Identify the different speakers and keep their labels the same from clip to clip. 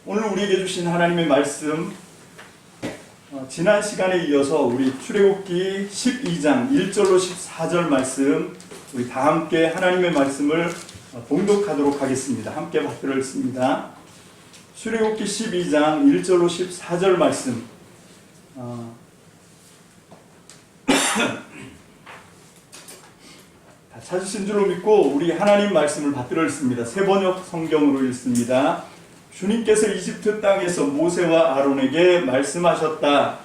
Speaker 1: 오늘 우리에게 주신 하나님의 말씀, 지난 시간에 이어서 우리 출애굽기 12장 1절로 14절 말씀, 우리 다 함께 하나님의 말씀을 봉독하도록 하겠습니다. 함께 받들었습니다. 출애굽기 12장 1절로 14절 말씀, 다 찾으신 줄로 믿고 우리 하나님 말씀을 받들었습니다. 새번역 성경으로 읽습니다. 주님께서 이집트 땅에서 모세와 아론에게 말씀하셨다.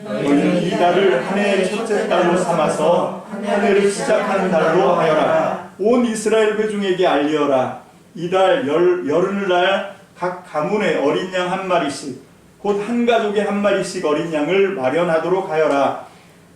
Speaker 1: 너희는 이 달을 한 해의 첫째 달로 삼아서 한 해를 시작하는 달로 하여라. 온 이스라엘 회중에게 알리어라. 이 달 열흘날 각 가문의 어린 양 한 마리씩, 곧 한 가족에 한 마리씩 어린 양을 마련하도록 하여라.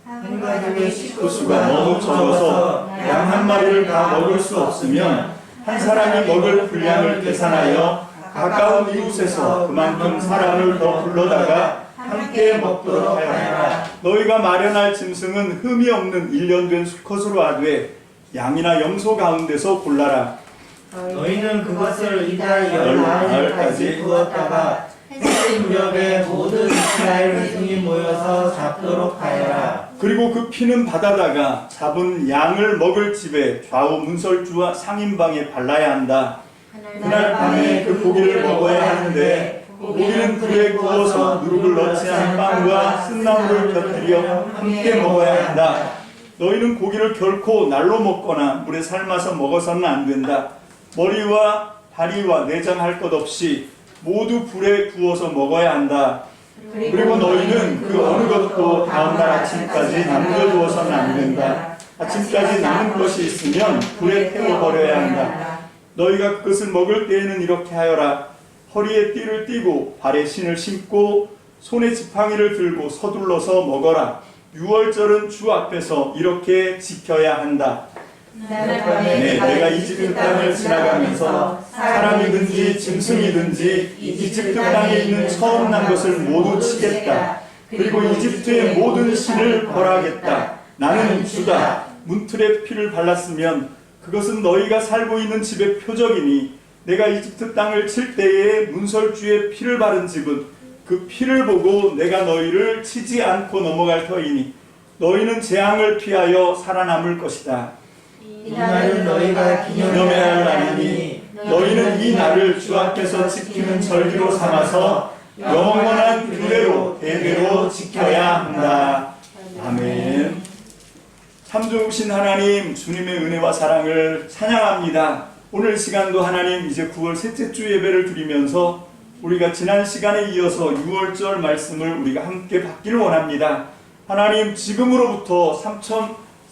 Speaker 2: 한 가족의
Speaker 1: 식구수가 너무 적어서 양 한 마리를 다 먹을 수 없으면 한 사람이 먹을 분량을 계산하여 가까운 이웃에서 그만큼 사람을 더 불러다가 함께 먹도록 하여라. 너희가 마련할 짐승은 흠이 없는 1년 된 수컷으로 하되 양이나 염소 가운데서 골라라.
Speaker 2: 너희는 그것을 이달 열흘까지 두었다가 해질 무렵에 모든 이스라엘 회중이 모여서 잡도록 하여라.
Speaker 1: 그리고 그 피는 받아다가 잡은 양을 먹을 집에 좌우 문설주와 상인방에 발라야 한다. 그날 밤에 그 고기를 먹어야 하는데 고기는 불에 구워서 누룩을 넣지 않은 빵과 쓴나물을 곁들여 함께 먹어야 한다. 너희는 고기를 결코 날로 먹거나 물에 삶아서 먹어서는 안 된다. 머리와 다리와 내장 할 것 없이 모두 불에 구워서 먹어야 한다. 그리고 너희는 그 어느 것도 다음날 아침까지 남겨두어서는 안 된다. 아침까지 남은 것이 있으면 불에 태워버려야 한다. 너희가 그것을 먹을 때에는 이렇게 하여라. 허리에 띠를 띠고 발에 신을 신고 손에 지팡이를 들고 서둘러서 먹어라. 유월절은 주 앞에서 이렇게 지켜야 한다. 내가 이집트 땅을 지나가면서 사람이든지 짐승이든지 이집트 땅에 있는 처음 난 것을 모두 치겠다. 그리고 이집트의 모든 신을 벌하겠다. 나는 주다. 문틀에 피를 발랐으면 그것은 너희가 살고 있는 집의 표적이니 내가 이집트 땅을 칠 때에 문설주에 피를 바른 집은 그 피를 보고 내가 너희를 치지 않고 넘어갈 터이니 너희는 재앙을 피하여 살아남을 것이다.
Speaker 2: 이 날은 너희가 기념해야 할 날이니
Speaker 1: 너희는 이 날을 주 앞에서 지키는 절기로 삼아서 영원한 규례로 대대로 지켜야 한다. 아멘. 참 좋으신 하나님, 주님의 은혜와 사랑을 찬양합니다. 오늘 시간도 하나님 이제 9월 셋째 주 예배를 드리면서 우리가 지난 시간에 이어서 6월절 말씀을 우리가 함께 받기를 원합니다. 하나님, 지금으로부터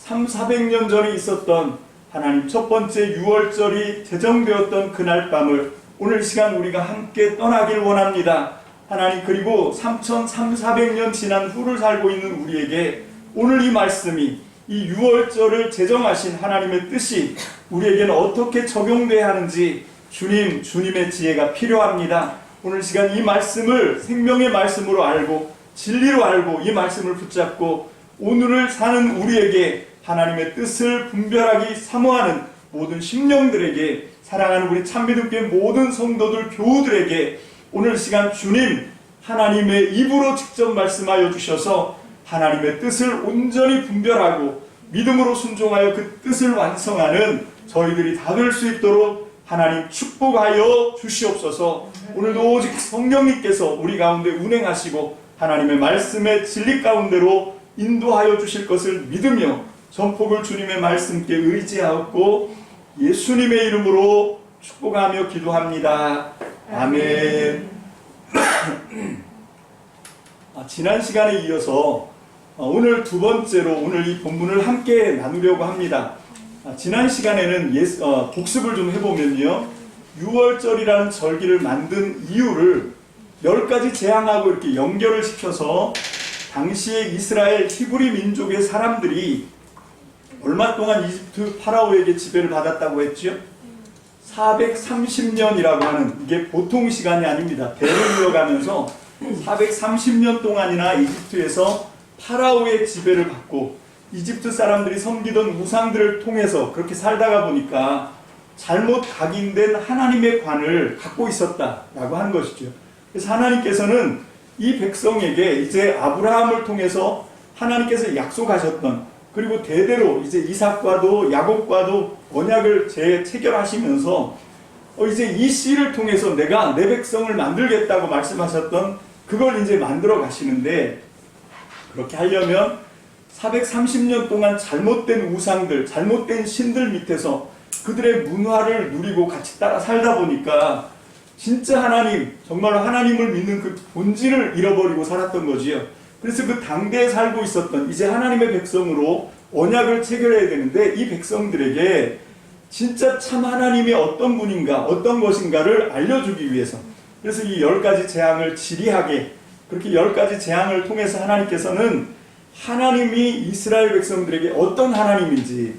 Speaker 1: 3,400년 전에 있었던 하나님 첫 번째 6월절이 제정되었던 그날 밤을 오늘 시간 우리가 함께 떠나길 원합니다. 하나님, 그리고 3,400년 지난 후를 살고 있는 우리에게 오늘 이 말씀이 이 6월절을 제정하신 하나님의 뜻이 우리에게는 어떻게 적용돼야 하는지 주님의 지혜가 필요합니다. 오늘 시간 이 말씀을 생명의 말씀으로 알고 진리로 알고 이 말씀을 붙잡고 오늘을 사는 우리에게 하나님의 뜻을 분별하기 사모하는 모든 심령들에게, 사랑하는 우리 참믿음교회 모든 성도들 교우들에게 오늘 시간 주님 하나님의 입으로 직접 말씀하여 주셔서 하나님의 뜻을 온전히 분별하고 믿음으로 순종하여 그 뜻을 완성하는 저희들이 다 될 수 있도록 하나님 축복하여 주시옵소서. 오늘도 오직 성령님께서 우리 가운데 운행하시고 하나님의 말씀의 진리 가운데로 인도하여 주실 것을 믿으며 전폭을 주님의 말씀께 의지하고 예수님의 이름으로 축복하며 기도합니다. 아멘. 지난 시간에 이어서 오늘 두 번째로 오늘 이 본문을 함께 나누려고 합니다. 지난 시간에는 복습을 좀 해보면요, 6월절이라는 절기를 만든 이유를 10가지 재앙하고 이렇게 연결을 시켜서 당시에 이스라엘 히브리 민족의 사람들이 얼마 동안 이집트 파라오에게 지배를 받았다고 했죠? 430년이라고 하는, 이게 보통 시간이 아닙니다. 대를 이어가면서 430년 동안이나 이집트에서 파라오의 지배를 받고 이집트 사람들이 섬기던 우상들을 통해서 그렇게 살다가 보니까 잘못 각인된 하나님의 관을 갖고 있었다라고 하는 것이죠. 그래서 하나님께서는 이 백성에게 이제 아브라함을 통해서 하나님께서 약속하셨던, 그리고 대대로 이제 이삭과도 야곱과도 언약을 체결하시면서 이제 이 씨를 통해서 내가 내 백성을 만들겠다고 말씀하셨던 그걸 이제 만들어 가시는데, 그렇게 하려면 430년 동안 잘못된 우상들, 잘못된 신들 밑에서 그들의 문화를 누리고 같이 따라 살다 보니까 진짜 하나님, 정말로 하나님을 믿는 그 본질을 잃어버리고 살았던 거지요. 그래서 그 당대에 살고 있었던 이제 하나님의 백성으로 언약을 체결해야 되는데, 이 백성들에게 진짜 참 하나님이 어떤 분인가, 어떤 것인가를 알려주기 위해서, 그래서 이 10가지 재앙을 지리하게, 그렇게 10가지 재앙을 통해서 하나님께서는 하나님이 이스라엘 백성들에게 어떤 하나님인지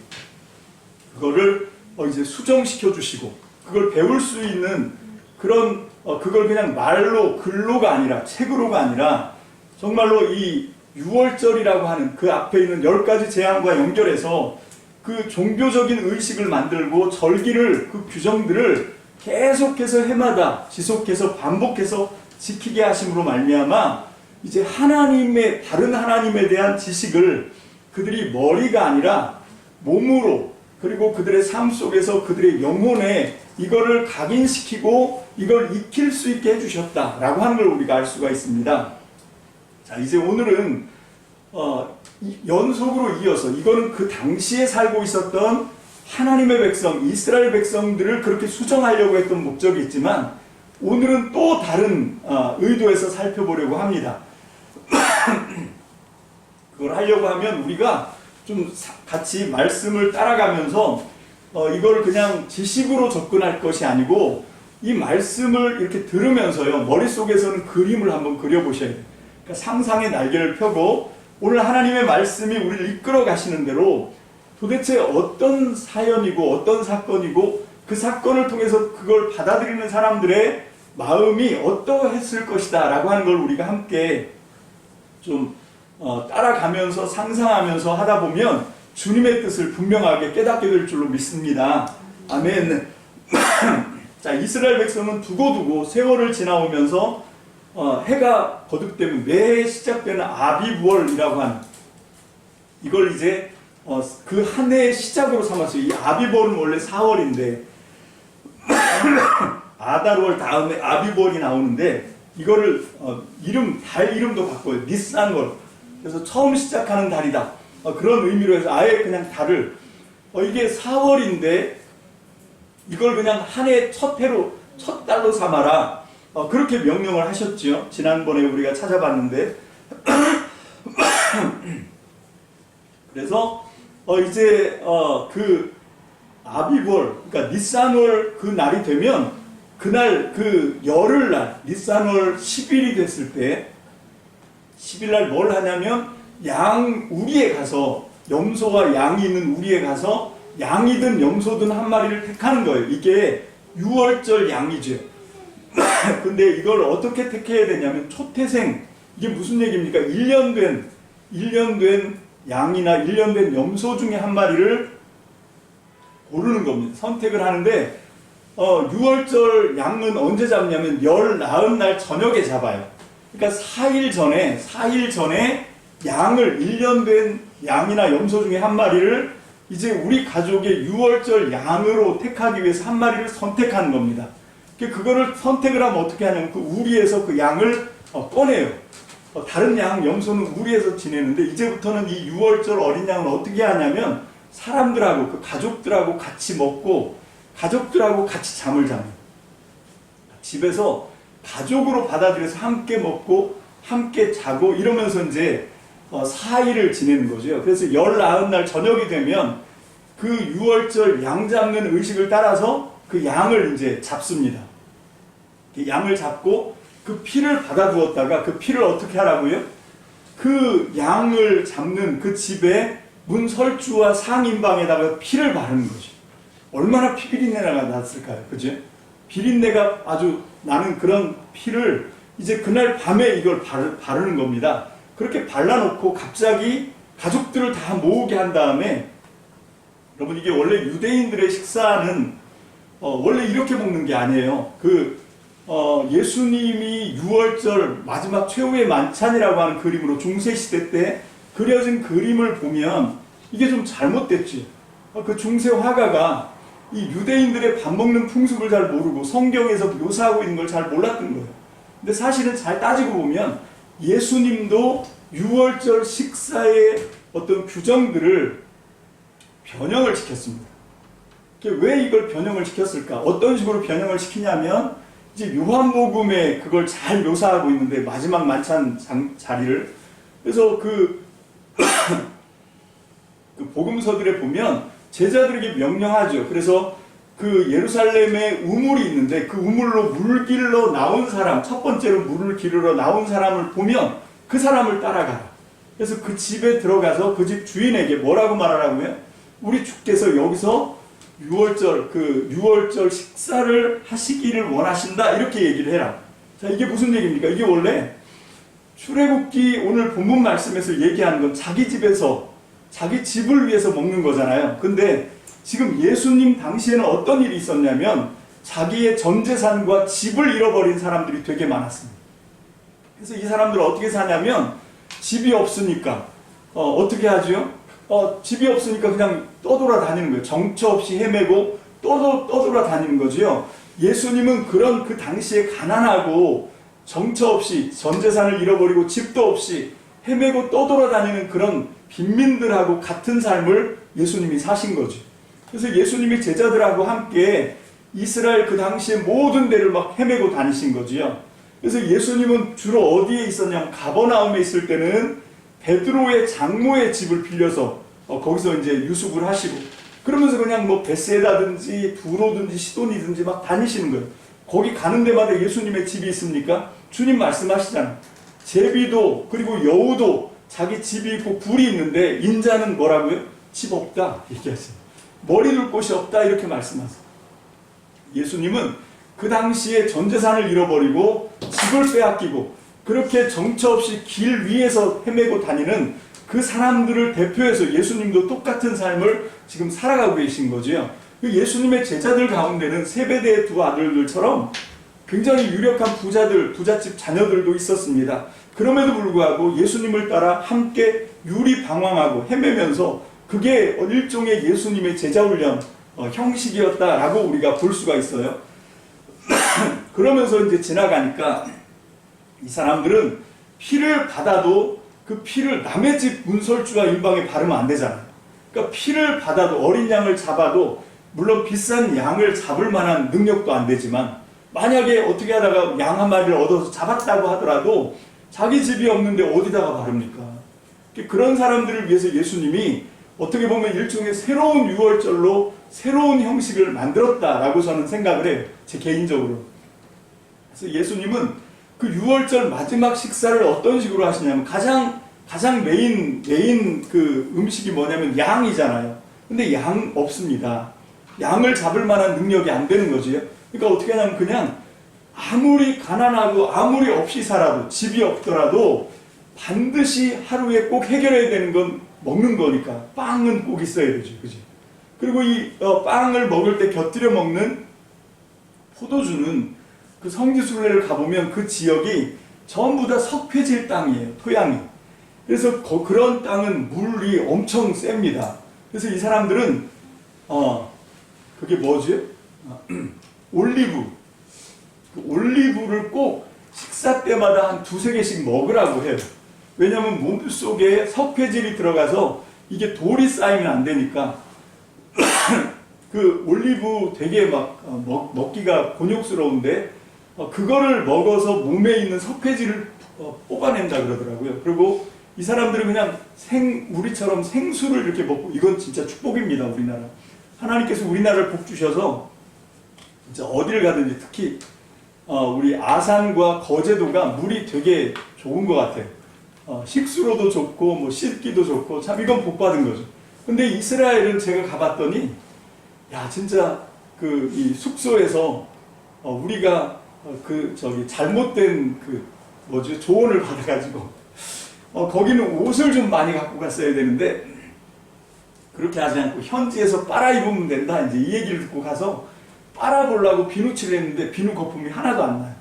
Speaker 1: 그거를 이제 수정시켜 주시고, 그걸 배울 수 있는 그런 그걸 그냥 말로, 글로가 아니라, 책으로가 아니라 정말로 이 6월절이라고 하는 그 앞에 있는 10가지 재앙과 연결해서 그 종교적인 의식을 만들고 절기를, 그 규정들을 계속해서 해마다 지속해서 반복해서 지키게 하심으로 말미암아 이제 하나님의, 다른 하나님에 대한 지식을 그들이 머리가 아니라 몸으로, 그리고 그들의 삶 속에서 그들의 영혼에 이거를 각인시키고 이걸 익힐 수 있게 해주셨다라고 하는 걸 우리가 알 수가 있습니다. 자, 이제 오늘은 연속으로 이어서, 이거는 그 당시에 살고 있었던 하나님의 백성, 이스라엘 백성들을 그렇게 수정하려고 했던 목적이 있지만, 오늘은 또 다른 의도에서 살펴보려고 합니다. 그걸 하려고 하면 우리가 좀 같이 말씀을 따라가면서 이걸 그냥 지식으로 접근할 것이 아니고, 이 말씀을 이렇게 들으면서요, 머릿속에서는 그림을 한번 그려보셔야 돼요. 그러니까 상상의 날개를 펴고 오늘 하나님의 말씀이 우리를 이끌어 가시는 대로 도대체 어떤 사연이고 어떤 사건이고, 그 사건을 통해서 그걸 받아들이는 사람들의 마음이 어떠했을 것이다 라고 하는 걸 우리가 함께 좀 따라가면서 상상하면서 하다 보면 주님의 뜻을 분명하게 깨닫게 될 줄로 믿습니다. 아멘. 자, 이스라엘 백성은 두고두고 세월을 지나오면서 해가 거듭되면 매해 시작되는 아비부월이라고 하는, 이걸 이제 그 한 해의 시작으로 삼았어요. 이 아비부월은 원래 4월인데 아달월 다음에 아비부월이 나오는데, 이거를 달 이름도 바꿔요. 니산월. 그래서 처음 시작하는 달이다. 그런 의미로 해서 아예 그냥 달을 이게 4월인데 이걸 그냥 한 해 첫 해로, 첫 달로 삼아라. 그렇게 명령을 하셨죠. 지난번에 우리가 찾아봤는데 그래서 이제 그 아비월, 그러니까 니산월 그 날이 되면, 그날 그 열흘날 니산월 10일이 됐을 때 10일날 뭘 하냐면 양 우리에 가서, 염소와 양이 있는 우리에 가서 양이든 염소든 한 마리를 택하는 거예요. 이게 6월절 양이죠. 근데 이걸 어떻게 택해야 되냐면 초태생, 이게 무슨 얘기입니까? 1년 된 양이나 1년 된 염소 중에 한 마리를 고르는 겁니다. 선택을 하는데 6월절 양은 언제 잡냐면 열 나은 날 저녁에 잡아요. 그러니까 4일 전에 양을, 1년 된 양이나 염소 중에 한 마리를 이제 우리 가족의 6월절 양으로 택하기 위해서 한 마리를 선택하는 겁니다. 그거를 선택을 하면 어떻게 하냐면 그 우리에서 그 양을 꺼내요. 다른 양, 염소는 우리에서 지내는데 이제부터는 이 6월절 어린 양을 어떻게 하냐면 사람들하고, 그 가족들하고 같이 먹고 가족들하고 같이 잠을 자요. 집에서 가족으로 받아들여서 함께 먹고 함께 자고 이러면서 이제 4일을 지내는 거죠. 그래서 열 나은 날 저녁이 되면 그 6월절 양 잡는 의식을 따라서 그 양을 이제 잡습니다. 양을 잡고 그 피를 받아두었다가 그 피를 어떻게 하라고요? 그 양을 잡는 그 집에 문설주와 상인방에다가 피를 바르는 거죠. 얼마나 피비린내가 났을까요? 그죠? 비린내가 아주 나는 그런 피를 이제 그날 밤에 이걸 바르는 겁니다. 그렇게 발라놓고 갑자기 가족들을 다 모으게 한 다음에, 여러분 이게 원래 유대인들의 식사는 원래 이렇게 먹는 게 아니에요. 그 예수님이 6월절 마지막 최후의 만찬이라고 하는 그림으로 중세시대 때 그려진 그림을 보면 이게 좀 잘못됐지. 그 중세 화가가 이 유대인들의 밥 먹는 풍습을 잘 모르고 성경에서 묘사하고 있는 걸 잘 몰랐던 거예요. 근데 사실은 잘 따지고 보면 예수님도 6월절 식사의 어떤 규정들을 변형을 시켰습니다. 왜 이걸 변형을 시켰을까? 어떤 식으로 변형을 시키냐면 이제 요한복음에 그걸 잘 묘사하고 있는데 마지막 만찬 자리를 그래서 그 복음서들에 보면 제자들에게 명령하죠. 그래서 그 예루살렘에 우물이 있는데 그 우물로 물 길러 나온 사람, 첫 번째로 물을 기르러 나온 사람을 보면 그 사람을 따라가라. 그래서 그 집에 들어가서 그 집 주인에게 뭐라고 말하라고요? 우리 주께서 여기서 6월절 식사를 하시기를 원하신다. 이렇게 얘기를 해라. 자, 이게 무슨 얘기입니까? 이게 원래 출애굽기 오늘 본문 말씀에서 얘기하는 건 자기 집에서 자기 집을 위해서 먹는 거잖아요. 근데 지금 예수님 당시에는 어떤 일이 있었냐면 자기의 전 재산과 집을 잃어버린 사람들이 되게 많았습니다. 그래서 이 사람들은 어떻게 사냐면 집이 없으니까 어떻게 하죠? 집이 없으니까 그냥 떠돌아다니는 거예요. 정처 없이 헤매고 떠돌아다니는 거죠. 예수님은 그런 그 당시에 가난하고 정처 없이 전 재산을 잃어버리고 집도 없이 헤매고 떠돌아다니는 그런 빈민들하고 같은 삶을 예수님이 사신 거죠. 그래서 예수님이 제자들하고 함께 이스라엘 그 당시에 모든 데를 막 헤매고 다니신 거지요. 그래서 예수님은 주로 어디에 있었냐면 가버나움에 있을 때는 베드로의 장모의 집을 빌려서 거기서 이제 유숙을 하시고 그러면서 그냥 뭐 베세다든지 두로든지 시돈이든지 막 다니시는 거예요. 거기 가는 데마다 예수님의 집이 있습니까? 주님 말씀하시잖아요. 제비도 그리고 여우도 자기 집이 있고 굴이 있는데 인자는 뭐라고요? 집 없다 얘기하세요. 머리 둘 곳이 없다 이렇게 말씀하세요. 예수님은 그 당시에 전 재산을 잃어버리고 집을 빼앗기고 그렇게 정처 없이 길 위에서 헤매고 다니는 그 사람들을 대표해서 예수님도 똑같은 삶을 지금 살아가고 계신 거죠. 예수님의 제자들 가운데는 세베대의 두 아들들처럼 굉장히 유력한 부잣집 자녀들도 있었습니다. 그럼에도 불구하고 예수님을 따라 함께 유리방황하고 헤매면서 그게 일종의 예수님의 제자훈련 형식이었다라고 우리가 볼 수가 있어요. 그러면서 이제 지나가니까 이 사람들은 피를 받아도 그 피를 남의 집 문설주와 인방에 바르면 안 되잖아요. 그러니까 피를 받아도 어린 양을 잡아도 물론 비싼 양을 잡을 만한 능력도 안 되지만 만약에 어떻게 하다가 양 한 마리를 얻어서 잡았다고 하더라도 자기 집이 없는데 어디다가 바릅니까? 그런 사람들을 위해서 예수님이 어떻게 보면 일종의 새로운 6월절로 새로운 형식을 만들었다라고 저는 생각을 해요. 제 개인적으로. 그래서 예수님은 그 6월절 마지막 식사를 어떤 식으로 하시냐면 가장 메인 그 음식이 뭐냐면 양이잖아요. 근데 양 없습니다. 양을 잡을 만한 능력이 안 되는 거죠. 그러니까 어떻게 하냐면 그냥 아무리 가난하고 아무리 없이 살아도 집이 없더라도 반드시 하루에 꼭 해결해야 되는 건 먹는 거니까 빵은 꼭 있어야 되죠. 그죠? 그리고 이 빵을 먹을 때 곁들여 먹는 포도주는 그 성지순례를 가보면 그 지역이 전부 다 석회질 땅이에요. 토양이. 그래서 그런 땅은 물이 엄청 셉니다. 그래서 이 사람들은 그게 뭐지? 올리브. 그 올리브를 꼭 식사 때마다 한 2-3개씩 먹으라고 해요. 왜냐하면 몸 속에 석회질이 들어가서 이게 돌이 쌓이면 안 되니까 그 올리브 되게 막 먹기가 곤욕스러운데 그거를 먹어서 몸에 있는 석회질을 뽑아낸다 그러더라고요. 그리고 이 사람들은 그냥 우리처럼 생수를 이렇게 먹고 이건 진짜 축복입니다. 우리나라. 하나님께서 우리나라를 복 주셔서 진짜 어디를 가든지 특히 우리 아산과 거제도가 물이 되게 좋은 것 같아요. 식수로도 좋고 뭐 씻기도 좋고 참 이건 복 받은 거죠. 근데 이스라엘은 제가 가봤더니 야 진짜 그 이 숙소에서 우리가 잘못된 조언을 받아가지고 거기는 옷을 좀 많이 갖고 갔어야 되는데 그렇게 하지 않고 현지에서 빨아 입으면 된다 이제 이 얘기를 듣고 가서 빨아보려고 비누칠을 했는데 비누 거품이 하나도 안 나요.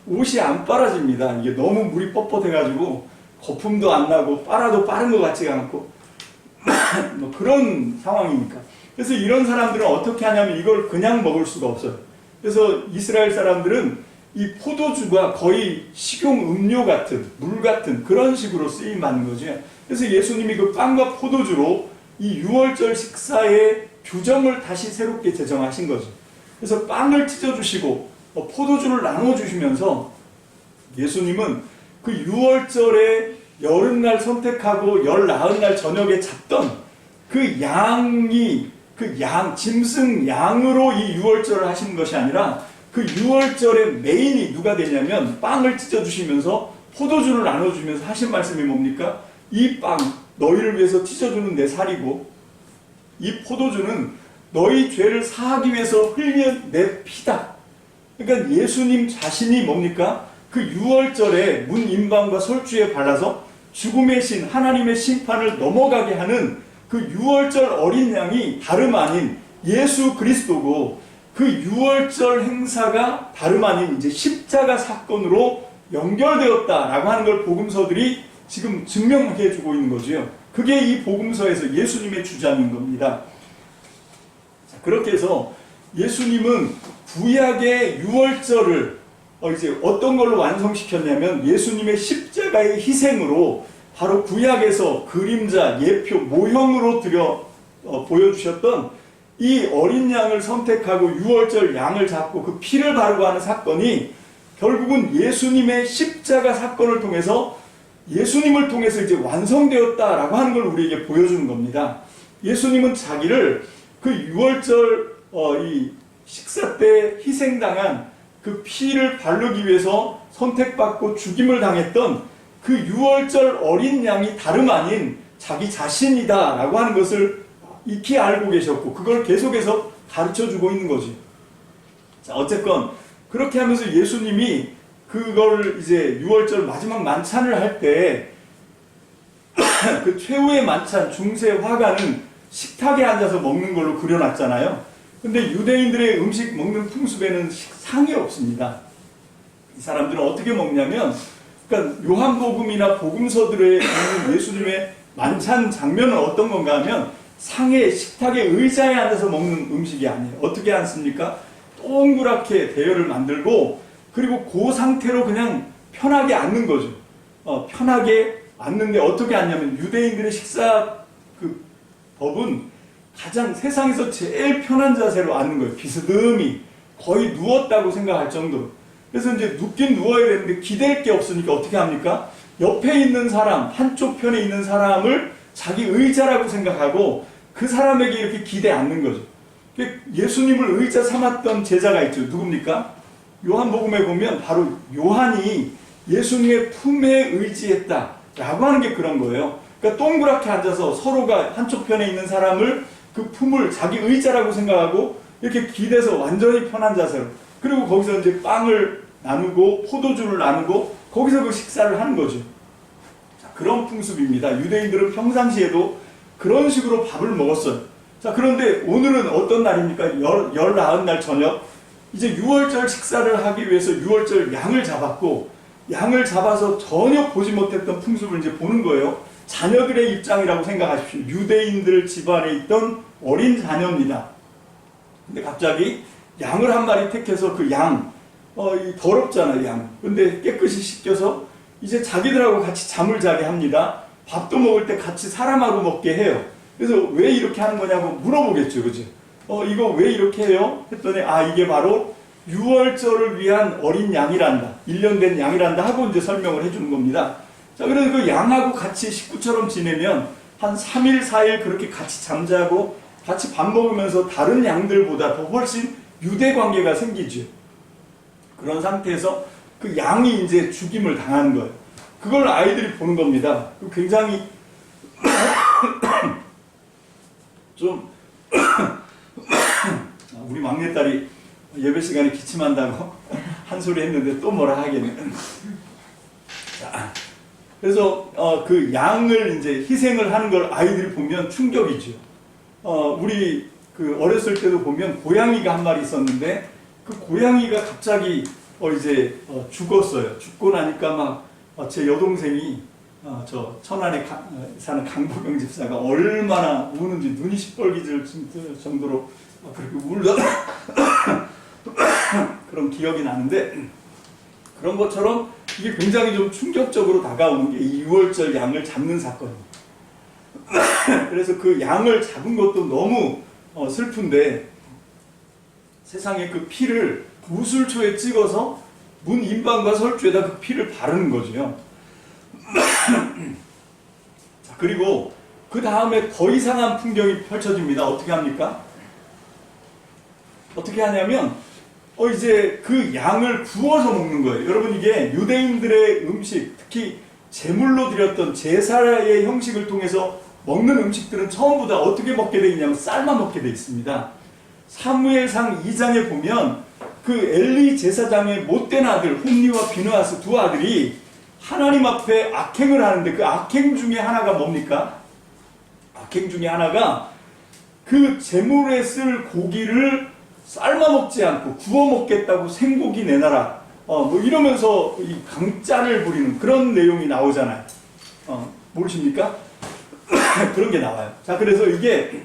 Speaker 1: 옷이 안 빨아집니다. 이게 너무 물이 뻣뻣해가지고 거품도 안 나고 빨아도 빠른 것 같지가 않고 뭐 그런 상황이니까. 그래서 이런 사람들은 어떻게 하냐면 이걸 그냥 먹을 수가 없어요. 그래서 이스라엘 사람들은 이 포도주가 거의 식용 음료 같은, 물 같은 그런 식으로 쓰임받는 거죠. 그래서 예수님이 그 빵과 포도주로 이 유월절 식사의 규정을 다시 새롭게 제정하신 거죠. 그래서 빵을 찢어주시고 포도주를 나눠주시면서 예수님은 그 유월절에 여름날 선택하고 열 나흔 날 저녁에 잡던 그 양이 짐승 양으로 이 유월절을 하시는 것이 아니라 그 유월절의 메인이 누가 되냐면 빵을 찢어주시면서 포도주를 나눠주면서 하신 말씀이 뭡니까? 이 빵 너희를 위해서 찢어주는 내 살이고 이 포도주는 너희 죄를 사하기 위해서 흘린 내 피다. 그러니까 예수님 자신이 뭡니까? 그 유월절에 문인방과 솔주에 발라서 죽음의 신 하나님의 심판을 넘어가게 하는 그 유월절 어린 양이 다름 아닌 예수 그리스도고 그 유월절 행사가 다름 아닌 이제 십자가 사건으로 연결되었다라고 하는 걸 복음서들이 지금 증명해 주고 있는 거죠. 그게 이 복음서에서 예수님의 주장인 겁니다. 그렇게 해서 예수님은 구약의 유월절을 이제 어떤 걸로 완성시켰냐면 예수님의 십자가의 희생으로 바로 구약에서 그림자, 예표, 모형으로 보여주셨던 이 어린 양을 선택하고 유월절 양을 잡고 그 피를 바르고 하는 사건이 결국은 예수님의 십자가 사건을 통해서 예수님을 통해서 이제 완성되었다라고 하는 걸 우리에게 보여주는 겁니다. 예수님은 자기를 그 유월절 이 식사 때 희생당한 그 피를 바르기 위해서 선택받고 죽임을 당했던 그 유월절 어린 양이 다름 아닌 자기 자신이다라고 하는 것을 익히 알고 계셨고 그걸 계속해서 가르쳐주고 있는 거지. 자, 어쨌건 그렇게 하면서 예수님이 그걸 이제 유월절 마지막 만찬을 할 때 그 최후의 만찬 중세 화가는 식탁에 앉아서 먹는 걸로 그려놨잖아요. 근데 유대인들의 음식 먹는 풍습에는 상이 없습니다. 이 사람들은 어떻게 먹냐면 그러니까 요한복음이나 복음서들에 있는 예수님의 만찬 장면은 어떤 건가 하면 상에 식탁에 의자에 앉아서 먹는 음식이 아니에요. 어떻게 앉습니까? 동그랗게 대열을 만들고 그리고 그 상태로 그냥 편하게 앉는 거죠. 편하게 앉는데 어떻게 앉냐면 유대인들의 식사 그 법은 가장 세상에서 제일 편한 자세로 앉는 거예요. 비스듬히 거의 누웠다고 생각할 정도로. 그래서 이제 눕긴 누워야 되는데 기댈 게 없으니까 어떻게 합니까? 옆에 있는 사람, 한쪽 편에 있는 사람을 자기 의자라고 생각하고 그 사람에게 이렇게 기대 앉는 거죠. 예수님을 의자 삼았던 제자가 있죠. 누굽니까? 요한복음에 보면 바로 요한이 예수님의 품에 의지했다라고 하는 게 그런 거예요. 그러니까 동그랗게 앉아서 서로가 한쪽 편에 있는 사람을 그 품을 자기 의자라고 생각하고 이렇게 기대서 완전히 편한 자세로 그리고 거기서 이제 빵을 나누고 포도주를 나누고 거기서 그 식사를 하는 거죠. 자, 그런 풍습입니다. 유대인들은 평상시에도 그런 식으로 밥을 먹었어요. 자, 그런데 오늘은 어떤 날입니까? 열 나흔 날 저녁 이제 유월절 식사를 하기 위해서 유월절 양을 잡았고 양을 잡아서 전혀 보지 못했던 풍습을 이제 보는 거예요. 자녀들의 입장이라고 생각하십시오. 유대인들 집안에 있던 어린 자녀입니다. 근데 갑자기 양을 한 마리 택해서 그 양, 더럽잖아요, 양. 근데 깨끗이 씻겨서 이제 자기들하고 같이 잠을 자게 합니다. 밥도 먹을 때 같이 사람하고 먹게 해요. 그래서 왜 이렇게 하는 거냐고 물어보겠죠, 그죠? 이거 왜 이렇게 해요? 했더니, 이게 바로 유월절을 위한 어린 양이란다. 1년 된 양이란다 하고 이제 설명을 해주는 겁니다. 자, 그래서 그 양하고 같이 식구처럼 지내면 한 3일, 4일 그렇게 같이 잠자고 같이 밥 먹으면서 다른 양들보다 더 훨씬 유대 관계가 생기죠. 그런 상태에서 그 양이 이제 죽임을 당하는 거예요. 그걸 아이들이 보는 겁니다. 굉장히 좀 우리 막내딸이 예배 시간에 기침한다고 한 소리 했는데 또 뭐라 하겠네. 자, 그래서 그 양을 이제 희생을 하는 걸 아이들이 보면 충격이죠. 우리 그 어렸을 때도 보면 고양이가 한 마리 있었는데 그 고양이가 갑자기 죽었어요. 죽고 나니까 막 제 여동생이 저 천안에 사는 강보경 집사가 얼마나 우는지 눈이 시뻘개질 정도로 그렇게 울던 그런 기억이 나는데, 그런 것처럼 이게 굉장히 좀 충격적으로 다가오는 게 이 유월절 양을 잡는 사건입니다. 그래서 그 양을 잡은 것도 너무 슬픈데, 세상에 그 피를 우슬초에 찍어서 문 인방과 설주에다 그 피를 바르는 거죠. 자, 그리고 그 다음에 더 이상한 풍경이 펼쳐집니다. 어떻게 합니까? 어떻게 하냐면 이제 그 양을 구워서 먹는 거예요. 여러분, 이게 유대인들의 음식, 특히 제물로 드렸던 제사의 형식을 통해서 먹는 음식들은 처음부 다 어떻게 먹게 되어 있냐면 삶아 먹게 되어 있습니다. 사무엘상 2장에 보면 그 엘리 제사장의 못된 아들 홈리와 비느하스 두 아들이 하나님 앞에 악행을 하는데, 그 악행 중에 하나가 뭡니까? 악행 중에 하나가 그 제물에 쓸 고기를 삶아 먹지 않고 구워 먹겠다고 생고기 내놔라, 이러면서 이 강짠을 부리는 그런 내용이 나오잖아요. 모르십니까? 그런 게 나와요. 자, 그래서 이게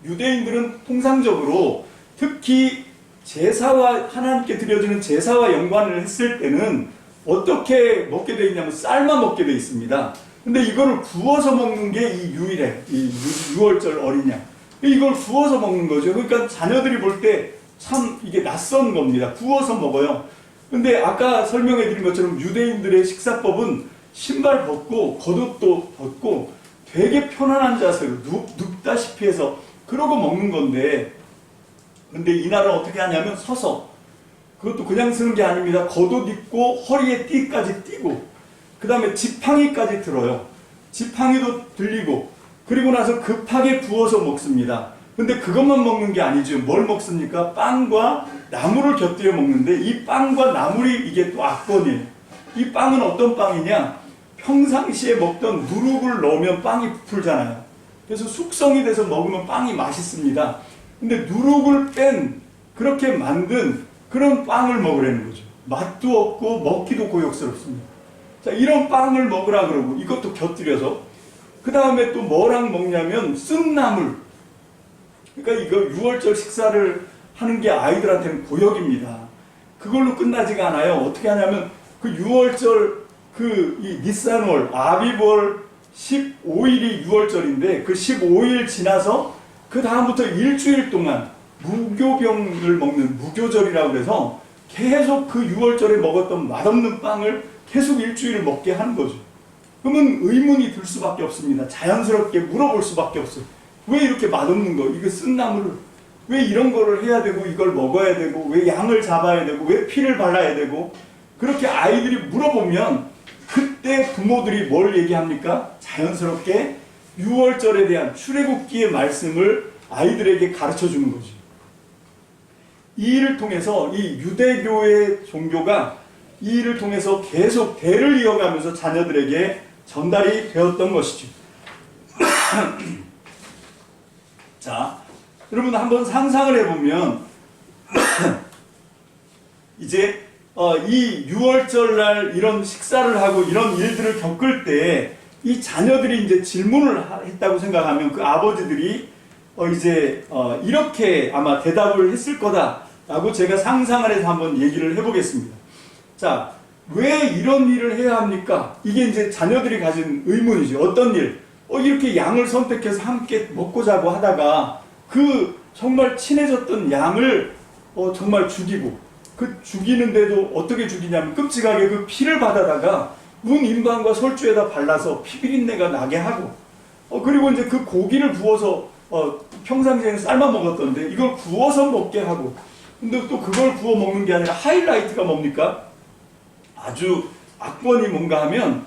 Speaker 1: 유대인들은 통상적으로 특히 제사와 하나님께 드려지는 제사와 연관을 했을 때는 어떻게 먹게 되어 있냐면 삶아 먹게 되어 있습니다. 근데 이거를 구워서 먹는 게 이 유일해. 이 유월절 어린 양. 이걸 구워서 먹는 거죠. 그러니까 자녀들이 볼 때 참 이게 낯선 겁니다. 구워서 먹어요. 근데 아까 설명해 드린 것처럼 유대인들의 식사법은 신발 벗고 겉옷도 벗고 되게 편안한 자세로 눕다시피 해서 그러고 먹는 건데, 근데 이날은 어떻게 하냐면 서서, 그것도 그냥 쓰는 게 아닙니다. 겉옷 입고 허리에 띠까지 띠고 그 다음에 지팡이까지 들어요. 지팡이도 들리고, 그리고 나서 급하게 구워서 먹습니다. 근데 그것만 먹는 게 아니죠. 뭘 먹습니까? 빵과 나물을 곁들여 먹는데, 이 빵과 나물이 이게 또 악권이에요. 이 빵은 어떤 빵이냐? 평상시에 먹던 누룩을 넣으면 빵이 부풀잖아요. 그래서 숙성이 돼서 먹으면 빵이 맛있습니다. 근데 누룩을 뺀, 그렇게 만든 그런 빵을 먹으라는 거죠. 맛도 없고 먹기도 고역스럽습니다. 자, 이런 빵을 먹으라 그러고 이것도 곁들여서, 그 다음에 또 뭐랑 먹냐면 쓴 나물. 그러니까 이거 유월절 식사를 하는 게 아이들한테는 고역입니다. 그걸로 끝나지가 않아요. 어떻게 하냐면 그 유월절 이 니산월, 아비월 15일이 유월절인데, 그 15일 지나서 그 다음부터 일주일 동안 무교병을 먹는 무교절이라고 해서 계속 그 유월절에 먹었던 맛없는 빵을 계속 일주일을 먹게 하는 거죠. 그러면 의문이 들 수밖에 없습니다. 자연스럽게 물어볼 수밖에 없어요. 왜 이렇게 맛없는 거? 이거 쓴 나물을 왜 이런 거를 해야 되고, 이걸 먹어야 되고, 왜 양을 잡아야 되고, 왜 피를 발라야 되고, 그렇게 아이들이 물어보면 그때 부모들이 뭘 얘기합니까? 자연스럽게 유월절에 대한 출애굽기의 말씀을 아이들에게 가르쳐 주는 거죠. 이 일을 통해서 이 유대교의 종교가 이 일을 통해서 계속 대를 이어가면서 자녀들에게 전달이 되었던 것이죠. 자, 여러분 한번 상상을 해보면 이제 이 유월절날 이런 식사를 하고 이런 일들을 겪을 때 이 자녀들이 이제 질문을 했다고 생각하면 그 아버지들이 이렇게 아마 대답을 했을 거다라고 제가 상상을 해서 한번 얘기를 해보겠습니다. 자, 왜 이런 일을 해야 합니까? 이게 이제 자녀들이 가진 의문이죠. 어떤 일? 이렇게 양을 선택해서 함께 먹고 자고 하다가 그 정말 친해졌던 양을 정말 죽이고, 그 죽이는데도 어떻게 죽이냐면 끔찍하게 그 피를 받아다가 문 인방과 설주에다 발라서 피비린내가 나게 하고, 그리고 이제 그 고기를 구워서 평상시에는 삶아 먹었던데 이걸 구워서 먹게 하고, 근데 또 그걸 구워 먹는 게 아니라 하이라이트가 뭡니까? 아주 악권이 뭔가 하면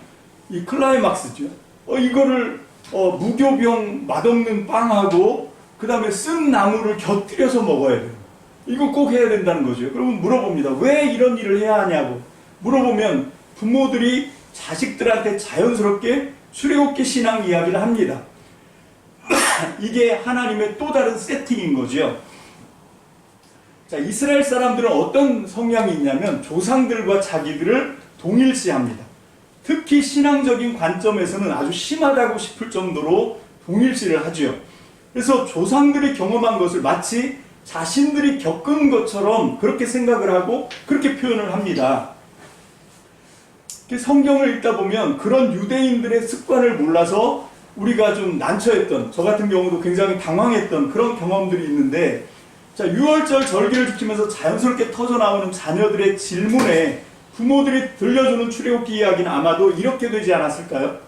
Speaker 1: 이 클라이막스죠. 이거를 무교병 맛없는 빵하고 그 다음에 쓴 나물을 곁들여서 먹어야 돼요. 이거 꼭 해야 된다는 거죠. 그러면 물어봅니다. 왜 이런 일을 해야 하냐고 물어보면 부모들이 자식들한테 자연스럽게 출애굽기 신앙 이야기를 합니다. 이게 하나님의 또 다른 세팅인 거죠. 자, 이스라엘 사람들은 어떤 성향이 있냐면 조상들과 자기들을 동일시합니다. 특히 신앙적인 관점에서는 아주 심하다고 싶을 정도로 동일시를 하죠. 그래서 조상들이 경험한 것을 마치 자신들이 겪은 것처럼 그렇게 생각을 하고 그렇게 표현을 합니다. 성경을 읽다 보면 그런 유대인들의 습관을 몰라서 우리가 좀 난처했던, 저 같은 경우도 굉장히 당황했던 그런 경험들이 있는데, 자, 유월절 절기를 지키면서 자연스럽게 터져나오는 자녀들의 질문에 부모들이 들려주는 출애굽기 이야기는 아마도 이렇게 되지 않았을까요?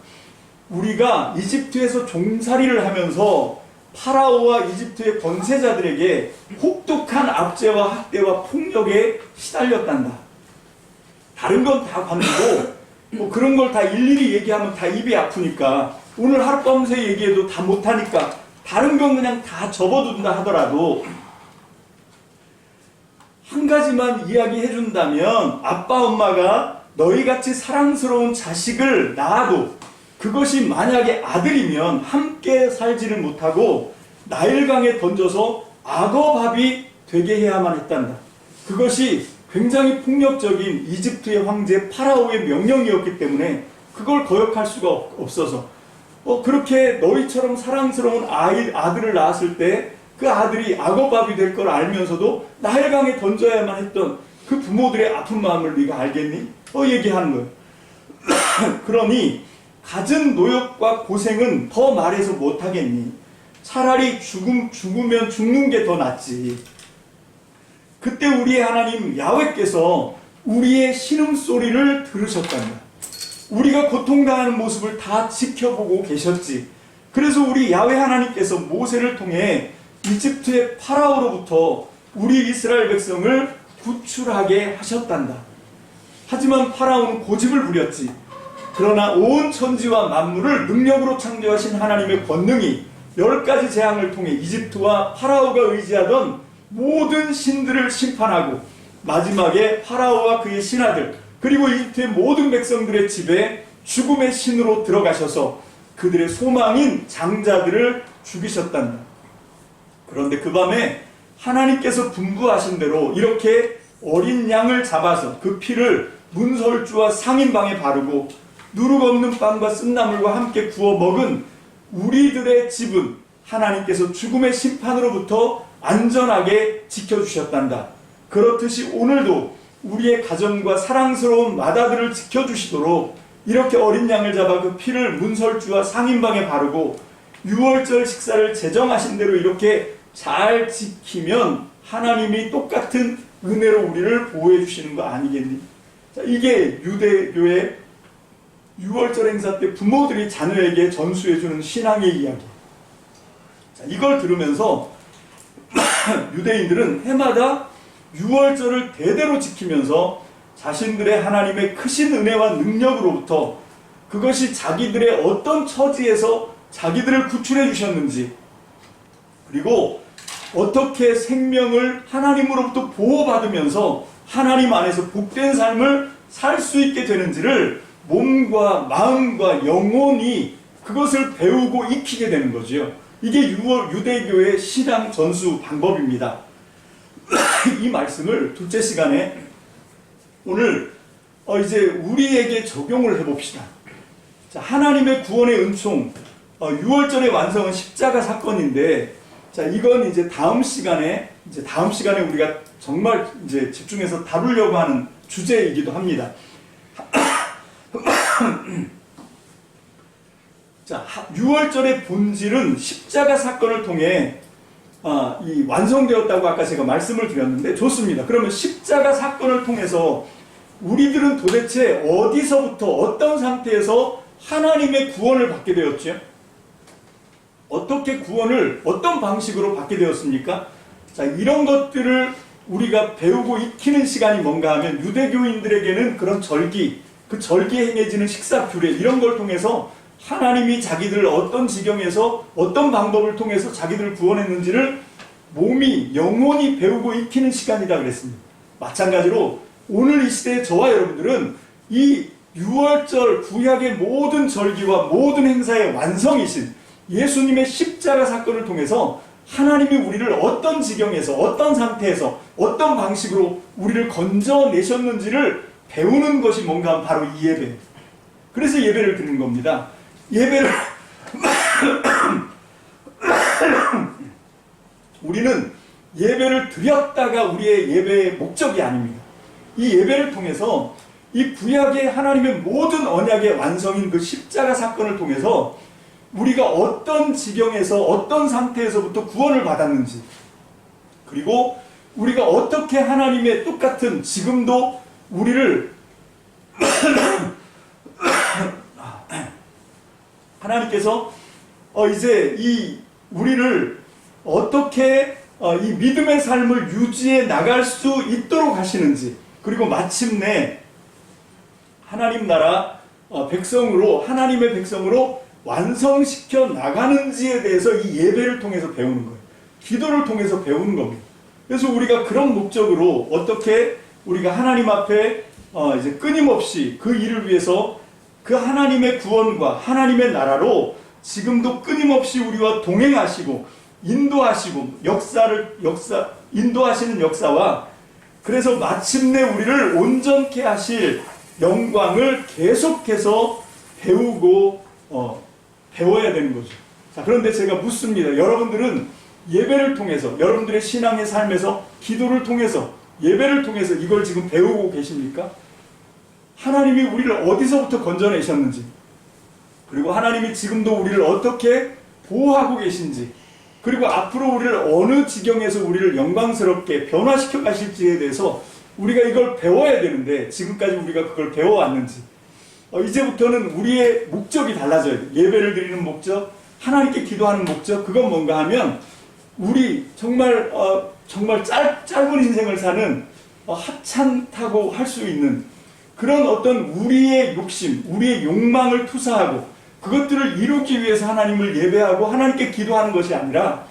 Speaker 1: 우리가 이집트에서 종살이를 하면서 파라오와 이집트의 권세자들에게 혹독한 압제와 학대와 폭력에 시달렸단다. 다른 건 다 관두고 뭐 그런 걸 다 일일이 얘기하면 다 입이 아프니까, 오늘 하룻밤새 얘기해도 다 못하니까 다른 건 그냥 다 접어둔다 하더라도 한 가지만 이야기해준다면, 아빠 엄마가 너희같이 사랑스러운 자식을 낳아도 그것이 만약에 아들이면 함께 살지를 못하고 나일강에 던져서 악어밥이 되게 해야만 했단다. 그것이 굉장히 폭력적인 이집트의 황제 파라오의 명령이었기 때문에 그걸 거역할 수가 없어서 그렇게 너희처럼 사랑스러운 아들을 낳았을 때 그 아들이 악어밥이 될 걸 알면서도 나일강에 던져야만 했던 그 부모들의 아픈 마음을 네가 알겠니? 얘기하는 거예요. 그러니 갖은 노역과 고생은 더 말해서 못하겠니? 차라리 죽으면 죽는 게 더 낫지. 그때 우리의 하나님 야훼께서 우리의 신음소리를 들으셨단다. 우리가 고통당하는 모습을 다 지켜보고 계셨지. 그래서 우리 야훼 하나님께서 모세를 통해 이집트의 파라오로부터 우리 이스라엘 백성을 구출하게 하셨단다. 하지만 파라오는 고집을 부렸지. 그러나 온 천지와 만물을 능력으로 창조하신 하나님의 권능이 10가지 재앙을 통해 이집트와 파라오가 의지하던 모든 신들을 심판하고 마지막에 파라오와 그의 신하들 그리고 이집트의 모든 백성들의 집에 죽음의 신으로 들어가셔서 그들의 소망인 장자들을 죽이셨단다. 그런데 그 밤에 하나님께서 분부하신 대로 이렇게 어린 양을 잡아서 그 피를 문설주와 상인방에 바르고 누룩 없는 빵과 쓴나물과 함께 구워 먹은 우리들의 집은 하나님께서 죽음의 심판으로부터 안전하게 지켜주셨단다. 그렇듯이 오늘도 우리의 가정과 사랑스러운 맏아들을 지켜주시도록 이렇게 어린 양을 잡아 그 피를 문설주와 상인방에 바르고 유월절 식사를 제정하신 대로 이렇게 잘 지키면 하나님이 똑같은 은혜로 우리를 보호해 주시는 거 아니겠니? 자, 이게 유대교의 유월절 행사 때 부모들이 자녀에게 전수해주는 신앙의 이야기. 자, 이걸 들으면서 유대인들은 해마다 유월절을 대대로 지키면서 자신들의 하나님의 크신 은혜와 능력으로부터 그것이 자기들의 어떤 처지에서 자기들을 구출해 주셨는지, 그리고 어떻게 생명을 하나님으로부터 보호받으면서 하나님 안에서 복된 삶을 살 수 있게 되는지를 몸과 마음과 영혼이 그것을 배우고 익히게 되는 거죠. 이게 유대교의 신앙 전수 방법입니다. 이 말씀을 둘째 시간에 오늘 이제 우리에게 적용을 해봅시다. 자, 하나님의 구원의 은총, 유월절의 완성은 십자가 사건인데, 자, 이건 이제 다음 시간에 우리가 정말 이제 집중해서 다루려고 하는 주제이기도 합니다. 자, 유월절의 본질은 십자가 사건을 통해 이 완성되었다고 아까 제가 말씀을 드렸는데, 좋습니다. 그러면 십자가 사건을 통해서 우리들은 도대체 어디서부터 어떤 상태에서 하나님의 구원을 받게 되었죠? 어떻게 구원을 어떤 방식으로 받게 되었습니까? 자, 이런 것들을 우리가 배우고 익히는 시간이 뭔가 하면 유대교인들에게는 그런 절기, 그 절기에 행해지는 식사 규례 이런 걸 통해서 하나님이 자기들을 어떤 지경에서 어떤 방법을 통해서 자기들을 구원했는지를 몸이 영혼이 배우고 익히는 시간이다 그랬습니다. 마찬가지로 오늘 이 시대의 저와 여러분들은 이 유월절 구약의 모든 절기와 모든 행사의 완성이신 예수님의 십자가 사건을 통해서 하나님이 우리를 어떤 지경에서, 어떤 상태에서, 어떤 방식으로 우리를 건져내셨는지를 배우는 것이 뭔가 하면 바로 이 예배. 그래서 예배를 드리는 겁니다. 예배를 우리는 예배를 드렸다가 우리의 예배의 목적이 아닙니다. 이 예배를 통해서 이 구약의 하나님의 모든 언약의 완성인 그 십자가 사건을 통해서 우리가 어떤 지경에서 어떤 상태에서부터 구원을 받았는지, 그리고 우리가 어떻게 하나님의 똑같은 지금도 우리를 하나님께서 이제 이 우리를 어떻게 이 믿음의 삶을 유지해 나갈 수 있도록 하시는지, 그리고 마침내 하나님 나라 백성으로, 하나님의 백성으로 완성시켜 나가는지에 대해서 이 예배를 통해서 배우는 거예요. 기도를 통해서 배우는 겁니다. 그래서 우리가 그런 목적으로 어떻게 우리가 하나님 앞에 이제 끊임없이 그 일을 위해서 그 하나님의 구원과 하나님의 나라로 지금도 끊임없이 우리와 동행하시고 인도하시고 인도하시는 역사와, 그래서 마침내 우리를 온전케 하실 영광을 계속해서 배우고 배워야 되는 거죠. 자, 그런데 제가 묻습니다. 여러분들은 예배를 통해서, 여러분들의 신앙의 삶에서, 기도를 통해서, 예배를 통해서 이걸 지금 배우고 계십니까? 하나님이 우리를 어디서부터 건져내셨는지, 그리고 하나님이 지금도 우리를 어떻게 보호하고 계신지, 그리고 앞으로 우리를 어느 지경에서 우리를 영광스럽게 변화시켜 가실지에 대해서 우리가 이걸 배워야 되는데, 지금까지 우리가 그걸 배워왔는지, 이제부터는 우리의 목적이 달라져야 돼요. 예배를 드리는 목적, 하나님께 기도하는 목적, 그건 뭔가 하면 우리 정말 짧은 인생을 사는 하찮다고 할 수 있는 그런 어떤 우리의 욕심, 우리의 욕망을 투사하고 그것들을 이루기 위해서 하나님을 예배하고 하나님께 기도하는 것이 아니라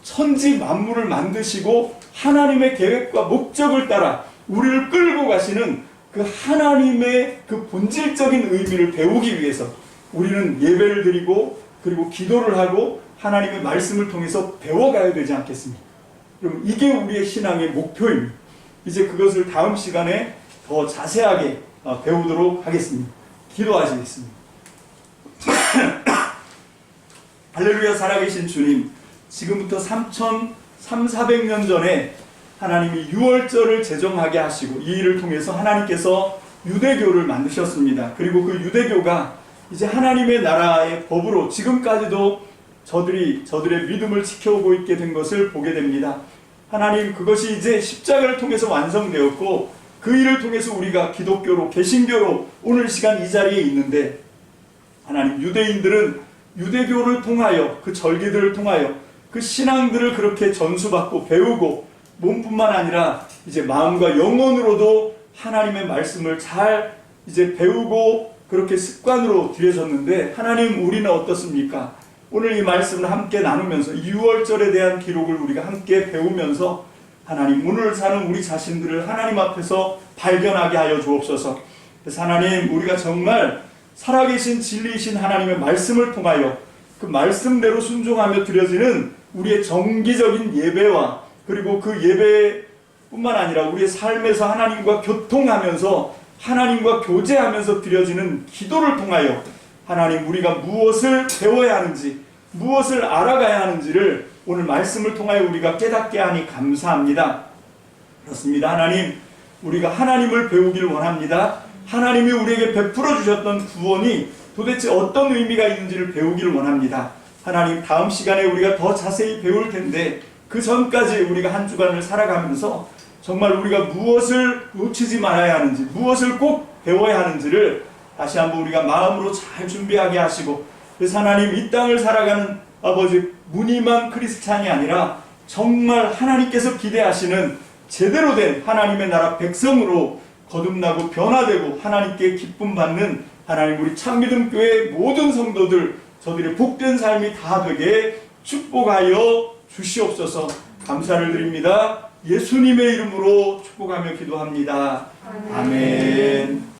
Speaker 1: 천지 만물을 만드시고 하나님의 계획과 목적을 따라 우리를 끌고 가시는 그 하나님의 그 본질적인 의미를 배우기 위해서 우리는 예배를 드리고 그리고 기도를 하고 하나님의 말씀을 통해서 배워가야 되지 않겠습니까? 그럼 이게 우리의 신앙의 목표입니다. 이제 그것을 다음 시간에 더 자세하게 배우도록 하겠습니다. 기도하시겠습니다. 할렐루야. 살아계신 주님, 지금부터 3,400년 전에 하나님이 유월절을 제정하게 하시고 이 일을 통해서 하나님께서 유대교를 만드셨습니다. 그리고 그 유대교가 이제 하나님의 나라의 법으로 지금까지도 저들의 믿음을 지켜오고 있게 된 것을 보게 됩니다. 하나님, 그것이 이제 십자가를 통해서 완성되었고 그 일을 통해서 우리가 기독교로, 개신교로 오늘 시간 이 자리에 있는데, 하나님, 유대인들은 유대교를 통하여 그 절기들을 통하여 그 신앙들을 그렇게 전수받고 배우고 몸뿐만 아니라 이제 마음과 영혼으로도 하나님의 말씀을 잘 이제 배우고 그렇게 습관으로 들여졌는데, 하나님, 우리는 어떻습니까? 오늘 이 말씀을 함께 나누면서 이 유월절에 대한 기록을 우리가 함께 배우면서 하나님, 오늘 사는 우리 자신들을 하나님 앞에서 발견하게 하여 주옵소서. 그래서 하나님, 우리가 정말 살아계신 진리이신 하나님의 말씀을 통하여 그 말씀대로 순종하며 드려지는 우리의 정기적인 예배와 그리고 그 예배뿐만 아니라 우리의 삶에서 하나님과 교통하면서 하나님과 교제하면서 드려지는 기도를 통하여 하나님, 우리가 무엇을 배워야 하는지, 무엇을 알아가야 하는지를 오늘 말씀을 통하여 우리가 깨닫게 하니 감사합니다. 그렇습니다. 하나님, 우리가 하나님을 배우기를 원합니다. 하나님이 우리에게 베풀어 주셨던 구원이 도대체 어떤 의미가 있는지를 배우기를 원합니다. 하나님, 다음 시간에 우리가 더 자세히 배울 텐데 그 전까지 우리가 한 주간을 살아가면서 정말 우리가 무엇을 놓치지 말아야 하는지, 무엇을 꼭 배워야 하는지를 다시 한번 우리가 마음으로 잘 준비하게 하시고, 그래서 하나님, 이 땅을 살아가는 아버지, 무늬만 크리스찬이 아니라 정말 하나님께서 기대하시는 제대로 된 하나님의 나라 백성으로 거듭나고 변화되고 하나님께 기쁨 받는 하나님, 우리 참믿음교회 모든 성도들, 저들의 복된 삶이 다 되게 축복하여 주시옵소서. 감사를 드립니다. 예수님의 이름으로 축복하며 기도합니다. 아멘.